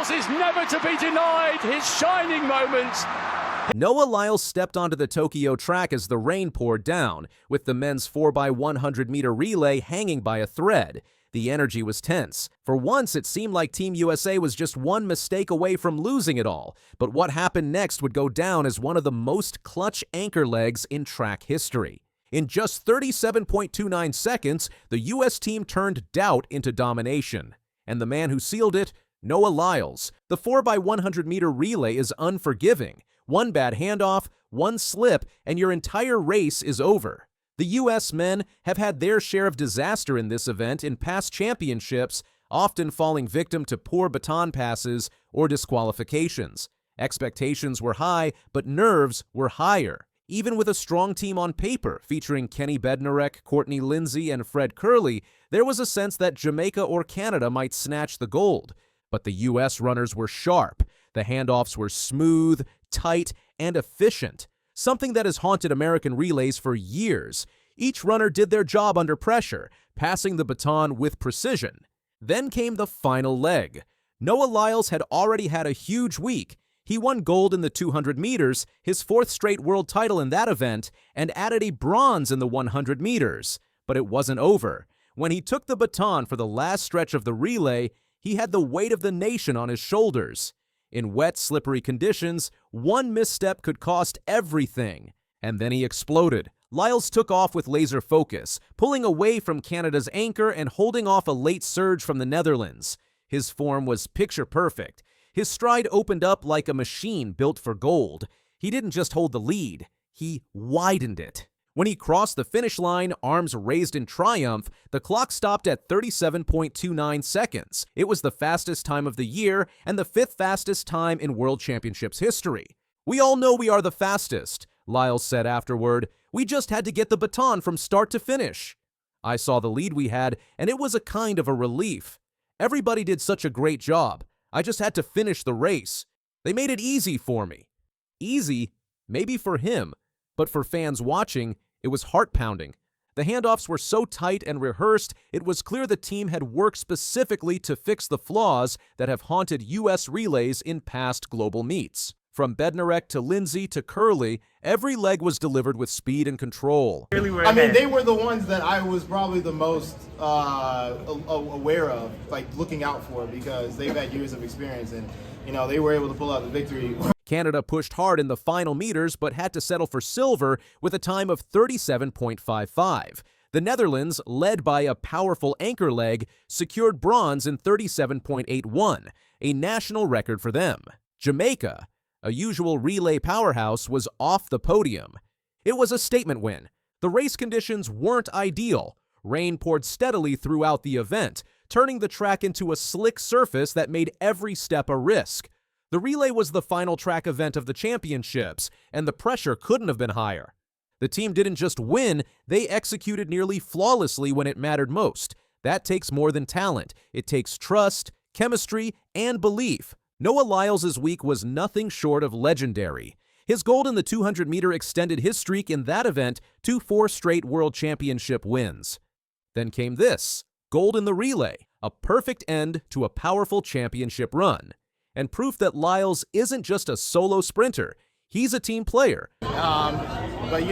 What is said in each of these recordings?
Lyles is never to be denied his shining moment. Noah Lyles stepped onto the Tokyo track as the rain poured down, with the men's 4x100-meter relay hanging by a thread. The energy was tense. For once, it seemed like Team USA was just one mistake away from losing it all. But what happened next would go down as one of the most clutch anchor legs in track history. In just 37.29 seconds, the U.S. team turned doubt into domination. And the man who sealed it, Noah Lyles. The 4x100-meter relay is unforgiving. One bad handoff, one slip, and your entire race is over. The U.S. men have had their share of disaster in this event in past championships, often falling victim to poor baton passes or disqualifications. Expectations were high, but nerves were higher. Even with a strong team on paper, featuring Kenny Bednarek, Courtney Lindsay, and Fred Kerley, there was a sense that Jamaica or Canada might snatch the gold. But the U.S. runners were sharp. The handoffs were smooth, tight, and efficient, something that has haunted American relays for years. Each runner did their job under pressure, passing the baton with precision. Then came the final leg. Noah Lyles had already had a huge week. He won gold in the 200 meters, his fourth straight world title in that event, and added a bronze in the 100 meters. But it wasn't over. When he took the baton for the last stretch of the relay, he had the weight of the nation on his shoulders. In wet, slippery conditions, one misstep could cost everything. And then he exploded. Lyles took off with laser focus, pulling away from Canada's anchor and holding off a late surge from the Netherlands. His form was picture perfect. His stride opened up like a machine built for gold. He didn't just hold the lead, he widened it. When he crossed the finish line, arms raised in triumph, the clock stopped at 37.29 seconds. It was the fastest time of the year and the fifth fastest time in World Championships history. "We all know we are the fastest," Lyles said afterward. "We just had to get the baton from start to finish." I saw the lead we had, and it was a kind of a relief. Everybody did such a great job. I just had to finish the race. They made it easy for me. Easy? Maybe for him. But for fans watching, it was heart-pounding. The handoffs were so tight and rehearsed, it was clear the team had worked specifically to fix the flaws that have haunted U.S. relays in past global meets. From Bednarek to Lindsay to Kerley, every leg was delivered with speed and control. I mean, they were the ones that I was probably the most aware of, like looking out for, because they've had years of experience and, they were able to pull out the victory. Canada pushed hard in the final meters but had to settle for silver with a time of 37.55. The Netherlands, led by a powerful anchor leg, secured bronze in 37.81, a national record for them. Jamaica, a usual relay powerhouse, was off the podium. It was a statement win. The race conditions weren't ideal. Rain poured steadily throughout the event, turning the track into a slick surface that made every step a risk. The relay was the final track event of the championships, and the pressure couldn't have been higher. The team didn't just win, they executed nearly flawlessly when it mattered most. That takes more than talent. It takes trust, chemistry, and belief. Noah Lyles' week was nothing short of legendary. His gold in the 200-meter extended his streak in that event to 4 straight World Championship wins. Then came this, gold in the relay, a perfect end to a powerful championship run. And proof that Lyles isn't just a solo sprinter, he's a team player. But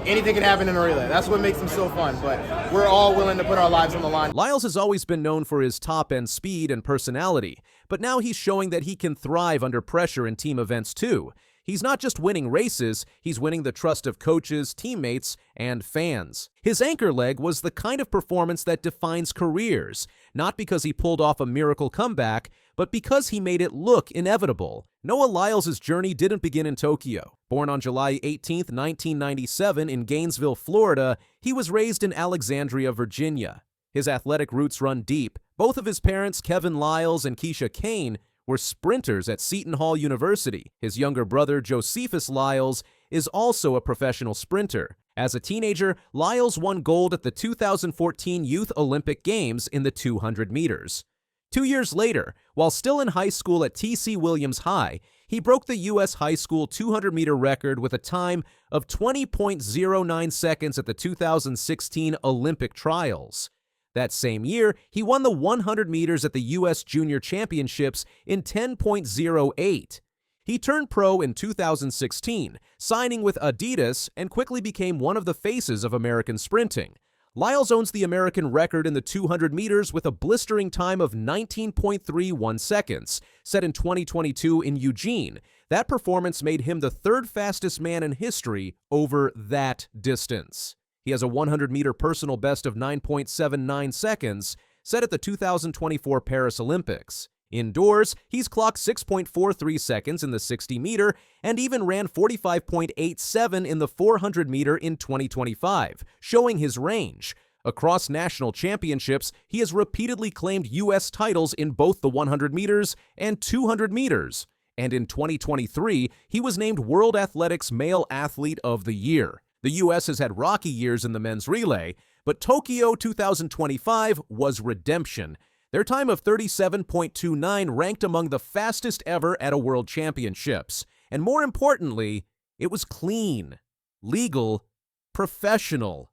anything can happen in a relay. That's what makes them so fun, but we're all willing to put our lives on the line. Lyles has always been known for his top-end speed and personality, but now he's showing that he can thrive under pressure in team events too. He's not just winning races, he's winning the trust of coaches, teammates, and fans. His anchor leg was the kind of performance that defines careers, not because he pulled off a miracle comeback, but because he made it look inevitable. Noah Lyles' journey didn't begin in Tokyo. Born on July 18, 1997 in Gainesville, Florida, he was raised in Alexandria, Virginia. His athletic roots run deep. Both of his parents, Kevin Lyles and Keisha Kane, were sprinters at Seton Hall University. His younger brother, Josephus Lyles, is also a professional sprinter. As a teenager, Lyles won gold at the 2014 Youth Olympic Games in the 200 meters. 2 years later, while still in high school at T.C. Williams High, he broke the U.S. high school 200-meter record with a time of 20.09 seconds at the 2016 Olympic trials. That same year, he won the 100 meters at the U.S. Junior Championships in 10.08. He turned pro in 2016, signing with Adidas, and quickly became one of the faces of American sprinting. Lyles owns the American record in the 200 meters with a blistering time of 19.31 seconds, set in 2022 in Eugene. That performance made him the third fastest man in history over that distance. He has a 100-meter personal best of 9.79 seconds, set at the 2024 Paris Olympics. Indoors, he's clocked 6.43 seconds in the 60-meter and even ran 45.87 in the 400-meter in 2025, showing his range. Across national championships, he has repeatedly claimed U.S. titles in both the 100 meters and 200 meters. And in 2023, he was named World Athletics Male Athlete of the Year. The U.S. has had rocky years in the men's relay, but Tokyo 2025 was redemption. Their time of 37.29 ranked among the fastest ever at a World Championships. And more importantly, it was clean, legal, professional.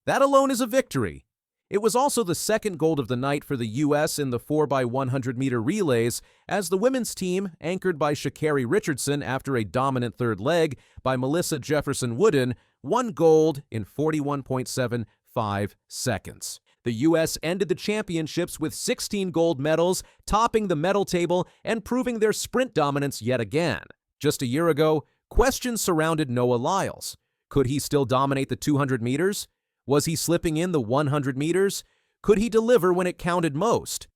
That alone is a victory. It was also the second gold of the night for the U.S. in the 4x100-meter relays, as the women's team, anchored by Sha'Carri Richardson after a dominant third leg by Melissa Jefferson-Wooden, won gold in 41.75 seconds. The U.S. ended the championships with 16 gold medals, topping the medal table and proving their sprint dominance yet again. Just a year ago, questions surrounded Noah Lyles. Could he still dominate the 200 meters? Was he slipping in the 100 meters? Could he deliver when it counted most?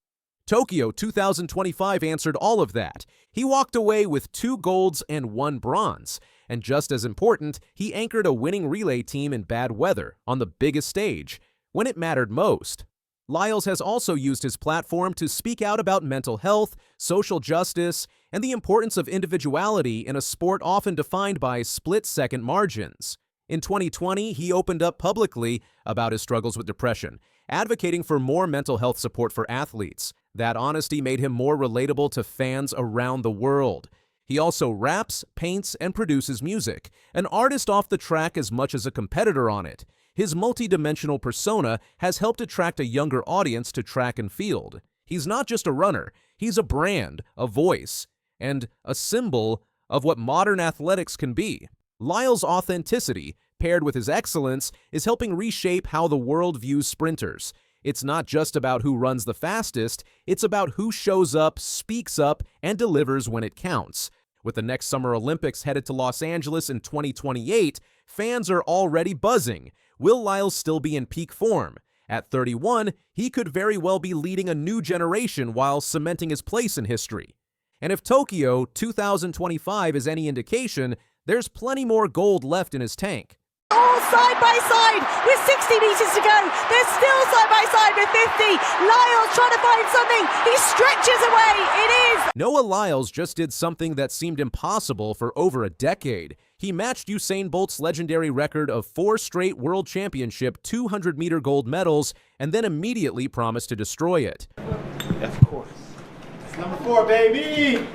Tokyo 2025 answered all of that. He walked away with 2 golds and 1 bronze. And just as important, he anchored a winning relay team in bad weather on the biggest stage, when it mattered most. Lyles has also used his platform to speak out about mental health, social justice, and the importance of individuality in a sport often defined by split-second margins. In 2020, he opened up publicly about his struggles with depression, advocating for more mental health support for athletes. That honesty made him more relatable to fans around the world. He also raps, paints, and produces music, an artist off the track as much as a competitor on it. His multi-dimensional persona has helped attract a younger audience to track and field. He's not just a runner, he's a brand, a voice, and a symbol of what modern athletics can be. Lyles' authenticity, paired with his excellence, is helping reshape how the world views sprinters. It's not just about who runs the fastest, it's about who shows up, speaks up, and delivers when it counts. With the next Summer Olympics headed to Los Angeles in 2028, fans are already buzzing. Will Lyles still be in peak form? At 31, he could very well be leading a new generation while cementing his place in history. And if Tokyo 2025 is any indication, there's plenty more gold left in his tank. All side by side with 60 meters to go. They're still side by side with 50. Lyles trying to find something. He stretches away. It is. Noah Lyles just did something that seemed impossible for over a decade. He matched Usain Bolt's legendary record of 4 straight World Championship 200-meter gold medals and then immediately promised to destroy it. Of course. It's number 4, baby!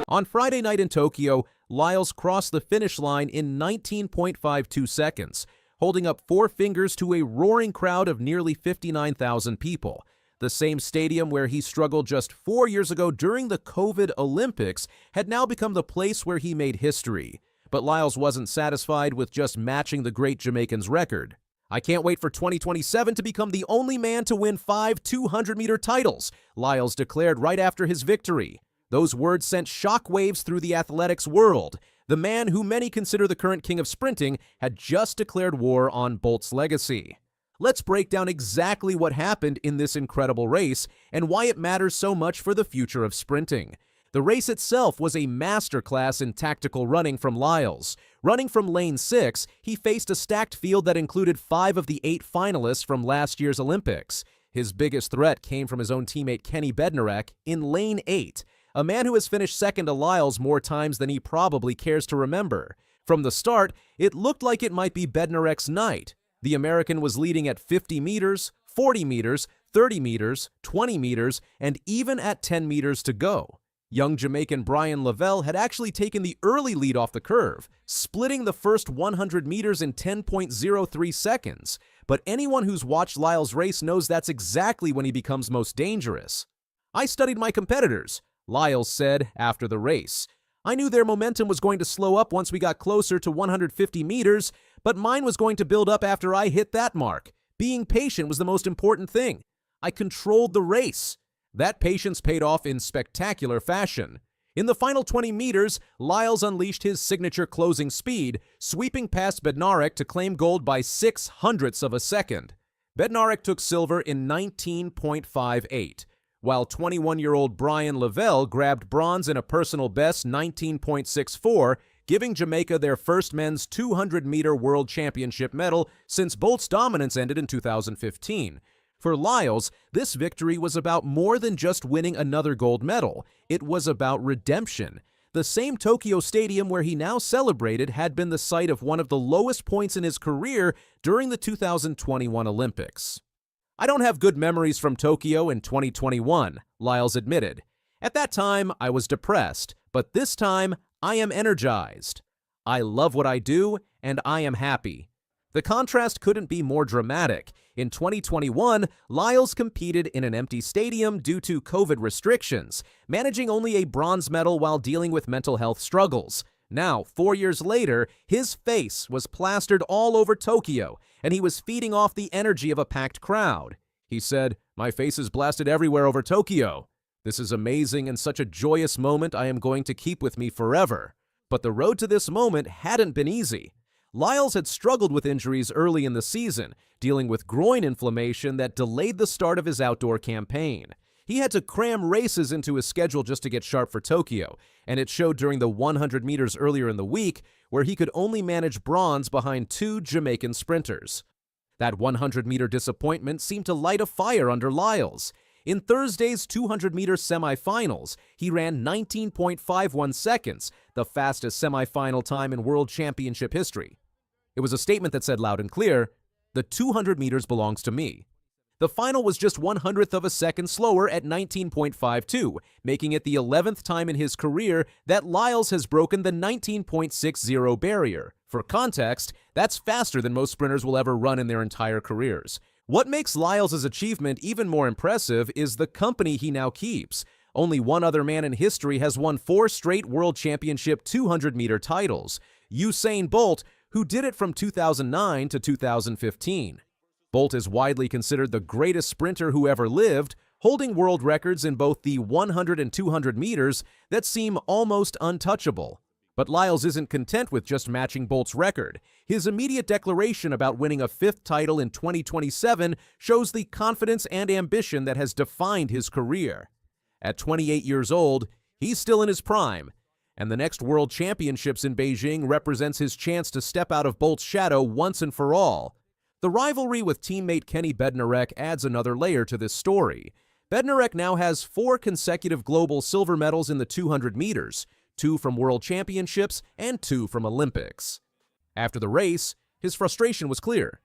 On Friday night in Tokyo, Lyles crossed the finish line in 19.52 seconds, holding up 4 fingers to a roaring crowd of nearly 59,000 people. The same stadium where he struggled just 4 years ago during the COVID Olympics had now become the place where he made history. But Lyles wasn't satisfied with just matching the great Jamaican's record. "I can't wait for 2027 to become the only man to win 5 200-meter titles," Lyles declared right after his victory. Those words sent shockwaves through the athletics world. The man who many consider the current king of sprinting had just declared war on Bolt's legacy. Let's break down exactly what happened in this incredible race and why it matters so much for the future of sprinting. The race itself was a masterclass in tactical running from Lyles. Running from lane 6, he faced a stacked field that included 5 of the 8 finalists from last year's Olympics. His biggest threat came from his own teammate Kenny Bednarek in lane 8, a man who has finished second to Lyles more times than he probably cares to remember. From the start, it looked like it might be Bednarek's night. The American was leading at 50 meters, 40 meters, 30 meters, 20 meters, and even at 10 meters to go. Young Jamaican Brian Lavelle had actually taken the early lead off the curve, splitting the first 100 meters in 10.03 seconds. But anyone who's watched Lyles race knows that's exactly when he becomes most dangerous. "I studied my competitors," Lyles said after the race. "I knew their momentum was going to slow up once we got closer to 150 meters, but mine was going to build up after I hit that mark. Being patient was the most important thing. I controlled the race." That patience paid off in spectacular fashion. In the final 20 meters, Lyles unleashed his signature closing speed, sweeping past Bednarek to claim gold by 0.06 of a second. Bednarek took silver in 19.58, while 21-year-old Brian Lavelle grabbed bronze in a personal best 19.64, giving Jamaica their first men's 200-meter world championship medal since Bolt's dominance ended in 2015. For Lyles, this victory was about more than just winning another gold medal. It was about redemption. The same Tokyo Stadium where he now celebrated had been the site of one of the lowest points in his career during the 2021 Olympics. "I don't have good memories from Tokyo in 2021, Lyles admitted. "At that time, I was depressed, but this time, I am energized. I love what I do, and I am happy." The contrast couldn't be more dramatic. In 2021, Lyles competed in an empty stadium due to COVID restrictions, managing only a bronze medal while dealing with mental health struggles. Now, 4 years later, his face was plastered all over Tokyo, and he was feeding off the energy of a packed crowd. He said, "My face is blasted everywhere over Tokyo. This is amazing and such a joyous moment I am going to keep with me forever." But the road to this moment hadn't been easy. Lyles had struggled with injuries early in the season, dealing with groin inflammation that delayed the start of his outdoor campaign. He had to cram races into his schedule just to get sharp for Tokyo, and it showed during the 100 meters earlier in the week, where he could only manage bronze behind two Jamaican sprinters. That 100-meter disappointment seemed to light a fire under Lyles. In Thursday's 200-meter semifinals, he ran 19.51 seconds, the fastest semifinal time in World Championship history. It was a statement that said loud and clear, "The 200 meters belongs to me." The final was just 1/100th of a second slower at 19.52, making it the 11th time in his career that Lyles has broken the 19.60 barrier. For context, that's faster than most sprinters will ever run in their entire careers. What makes Lyles' achievement even more impressive is the company he now keeps. Only one other man in history has won 4 straight World Championship 200-meter titles, Usain Bolt, who did it from 2009 to 2015. Bolt is widely considered the greatest sprinter who ever lived, holding world records in both the 100 and 200 meters that seem almost untouchable. But Lyles isn't content with just matching Bolt's record. His immediate declaration about winning a 5th title in 2027 shows the confidence and ambition that has defined his career. At 28 years old, he's still in his prime, and the next World Championships in Beijing represents his chance to step out of Bolt's shadow once and for all. The rivalry with teammate Kenny Bednarek adds another layer to this story. Bednarek now has 4 consecutive global silver medals in the 200 meters, 2 from World Championships and 2 from Olympics. After the race, his frustration was clear.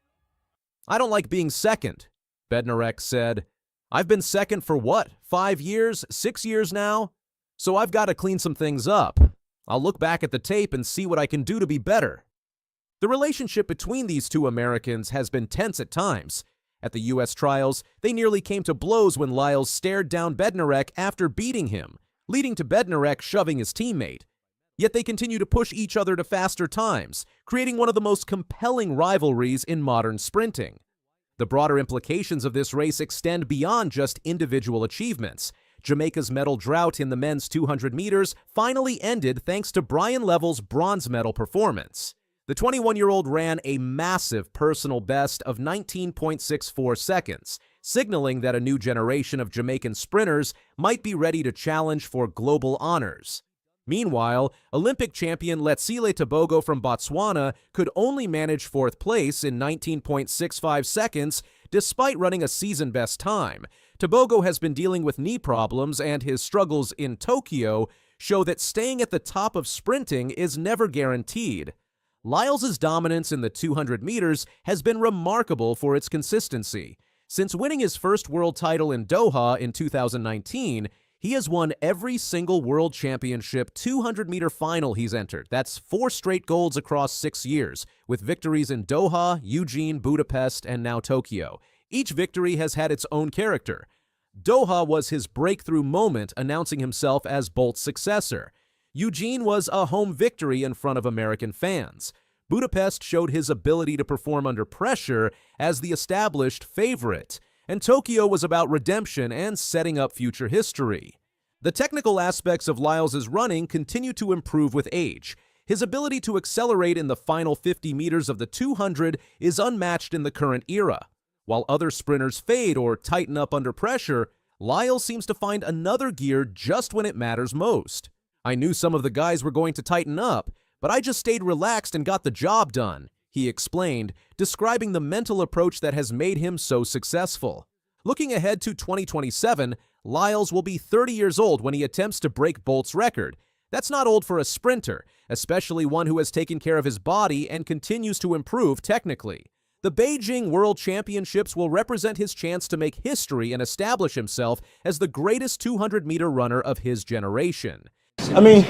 "I don't like being second," Bednarek said. "I've been second for what, 5 years, 6 years now? So I've got to clean some things up. I'll look back at the tape and see what I can do to be better." The relationship between these two Americans has been tense at times. At the U.S. trials, they nearly came to blows when Lyles stared down Bednarek after beating him, leading to Bednarek shoving his teammate. Yet they continue to push each other to faster times, creating one of the most compelling rivalries in modern sprinting. The broader implications of this race extend beyond just individual achievements. Jamaica's medal drought in the men's 200 meters finally ended thanks to Brian Lavelle's bronze medal performance. The 21-year-old ran a massive personal best of 19.64 seconds, signaling that a new generation of Jamaican sprinters might be ready to challenge for global honors. Meanwhile, Olympic champion Letsile Tebogo from Botswana could only manage 4th place in 19.65 seconds despite running a season-best time. Tebogo has been dealing with knee problems, and his struggles in Tokyo show that staying at the top of sprinting is never guaranteed. Lyles' dominance in the 200 meters has been remarkable for its consistency. Since winning his first world title in Doha in 2019, He has won every single World Championship 200-meter final he's entered. That's 4 straight golds across 6 years, with victories in Doha, Eugene, Budapest, and now Tokyo. Each victory has had its own character. Doha was his breakthrough moment, announcing himself as Bolt's successor. Eugene was a home victory in front of American fans. Budapest showed his ability to perform under pressure as the established favorite. And Tokyo was about redemption and setting up future history. The technical aspects of Lyles' running continue to improve with age. His ability to accelerate in the final 50 meters of the 200 is unmatched in the current era. While other sprinters fade or tighten up under pressure, Lyles seems to find another gear just when it matters most. I knew some of the guys were going to tighten up, but I just stayed relaxed and got the job done, he explained, describing the mental approach that has made him so successful. Looking ahead to 2027, Lyles will be 30 years old when he attempts to break Bolt's record. That's not old for a sprinter, especially one who has taken care of his body and continues to improve technically. The Beijing World Championships will represent his chance to make history and establish himself as the greatest 200-meter runner of his generation. I mean,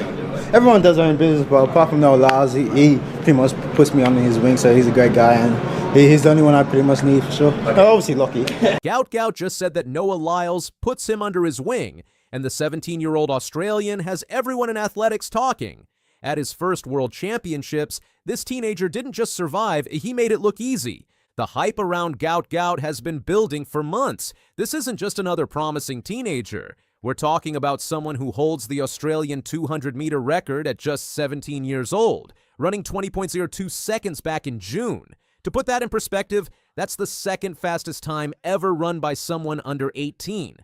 everyone does their own business, but apart from Noah Lyles, he pretty much puts me under his wing, so he's a great guy, and he's the only one I pretty much need for sure. Obviously lucky. Gout just said that Noah Lyles puts him under his wing, and the 17-year-old Australian has everyone in athletics talking. At his first World Championships, this teenager didn't just survive, he made it look easy. The hype around Gout has been building for months. This isn't just another promising teenager. We're talking about someone who holds the Australian 200-meter record at just 17 years old, running 20.02 seconds back in June. To put that in perspective, that's the second fastest time ever run by someone under 18.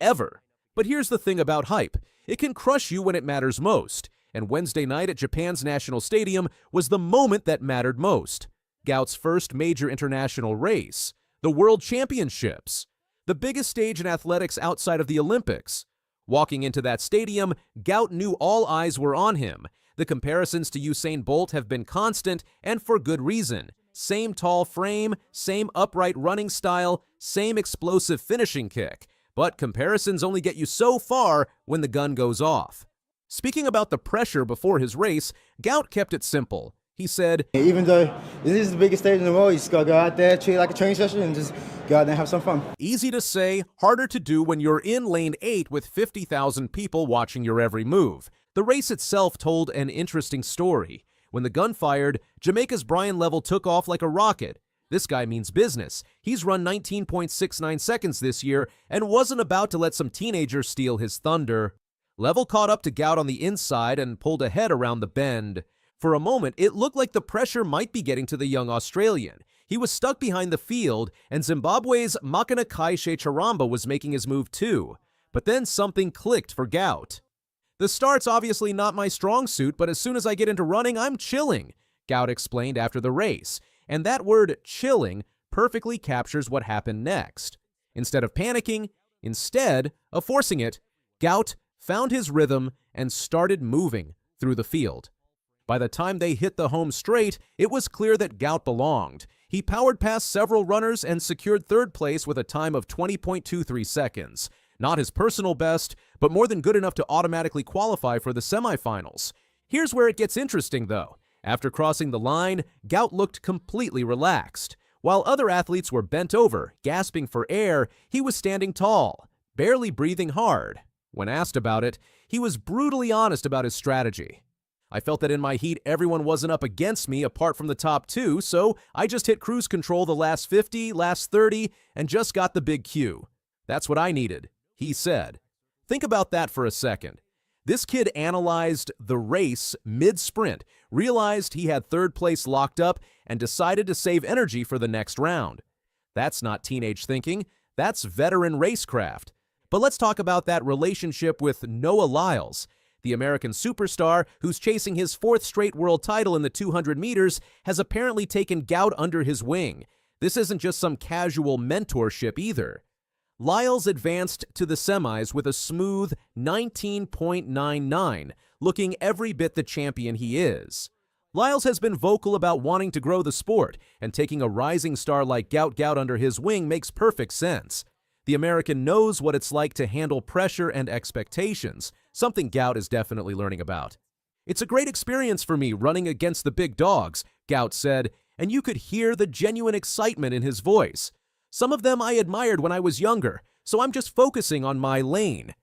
Ever. But here's the thing about hype. It can crush you when it matters most. And Wednesday night at Japan's National Stadium was the moment that mattered most. Gout's first major international race, the World Championships, the biggest stage in athletics outside of the Olympics. Walking into that stadium, Gout knew all eyes were on him. The comparisons to Usain Bolt have been constant, and for good reason. Same tall frame, same upright running style, same explosive finishing kick. But comparisons only get you so far when the gun goes off. Speaking about the pressure before his race, Gout kept it simple. He said, even though this is the biggest stage in the world, you just gotta go out there, treat it like a training session, and just go out there and have some fun. Easy to say, harder to do when you're in lane 8 with 50,000 people watching your every move. The race itself told an interesting story. When the gun fired, Jamaica's Brian Level took off like a rocket. This guy means business. He's run 19.69 seconds this year and wasn't about to let some teenager steal his thunder. Level caught up to Gout on the inside and pulled ahead around the bend. For a moment, it looked like the pressure might be getting to the young Australian. He was stuck behind the field, and Zimbabwe's Makana Kaishe Charamba was making his move too. But then something clicked for Gout. The start's obviously not my strong suit, but as soon as I get into running, I'm chilling, Gout explained after the race. And that word, chilling, perfectly captures what happened next. Instead of panicking, instead of forcing it, Gout found his rhythm and started moving through the field. By the time they hit the home straight, it was clear that Gout belonged. He powered past several runners and secured third place with a time of 20.23 seconds. Not his personal best, but more than good enough to automatically qualify for the semifinals. Here's where it gets interesting, though. After crossing the line, Gout looked completely relaxed. While other athletes were bent over, gasping for air, he was standing tall, barely breathing hard. When asked about it, he was brutally honest about his strategy. I felt that in my heat, everyone wasn't up against me apart from the top 2, so I just hit cruise control the last 50, last 30, and just got the big Q. That's what I needed, he said. Think about that for a second. This kid analyzed the race mid-sprint, realized he had third place locked up, and decided to save energy for the next round. That's not teenage thinking, that's veteran racecraft. But let's talk about that relationship with Noah Lyles. The American superstar, who's chasing his 4th straight world title in the 200 meters, has apparently taken Gout under his wing. This isn't just some casual mentorship either. Lyles advanced to the semis with a smooth 19.99, looking every bit the champion he is. Lyles has been vocal about wanting to grow the sport, and taking a rising star like Gout under his wing makes perfect sense. The American knows what it's like to handle pressure and expectations, something Gout is definitely learning about. "It's a great experience for me running against the big dogs," Gout said, and you could hear the genuine excitement in his voice. "Some of them I admired when I was younger, so I'm just focusing on my lane."